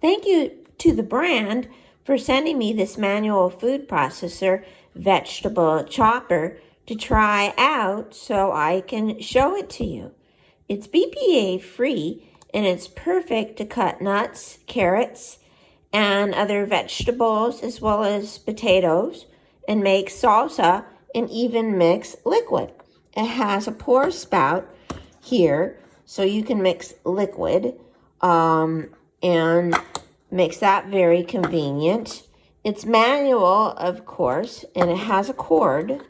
Thank you to the brand for sending me this manual food processor vegetable chopper to try out so I can show it to you. It's BPA free and it's perfect to cut nuts, carrots, and other vegetables as well as potatoes and make salsa and even mix liquid. It has a pour spout here so you can mix liquid and makes that very convenient. It's manual, of course, and it has a cord.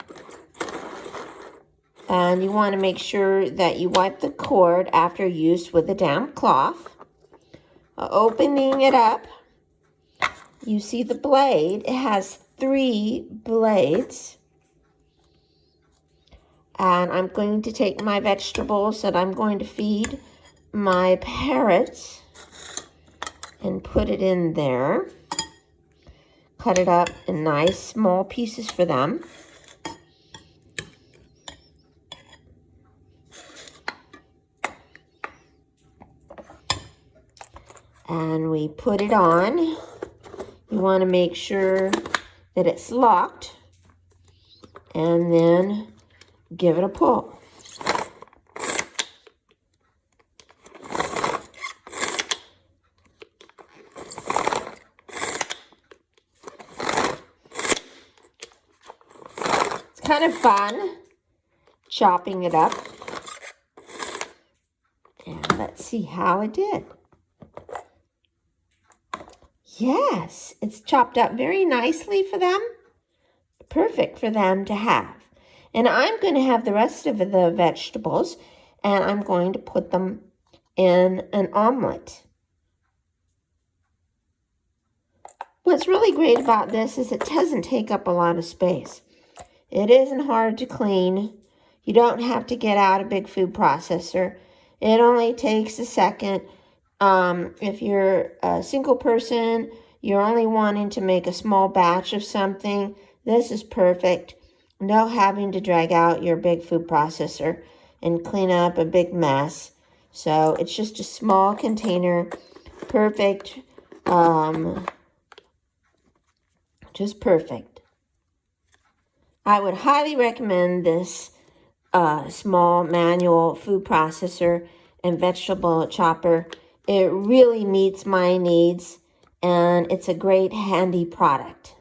And you want to make sure that you wipe the cord after use with a damp cloth. Opening it up, you see the blade. It has 3 blades. And I'm going to take my vegetables that I'm going to feed my parrots and put it in there. Cut it up in nice small pieces for them. And we put it on. You want to make sure that it's locked and then give it a pull. It's kind of fun chopping it up. And let's see how it did. Yes, it's chopped up very nicely for them. Perfect for them to have. And I'm going to have the rest of the vegetables, and I'm going to put them in an omelet. What's really great about this is it doesn't take up a lot of space. It isn't hard to clean. You don't have to get out a big food processor. It only takes a second. If you're a single person, you're only wanting to make a small batch of something, this is perfect. No having to drag out your big food processor and clean up a big mess. So it's just a small container, perfect, just perfect. I would highly recommend this small manual food processor and vegetable chopper. It really meets my needs, and it's a great handy product.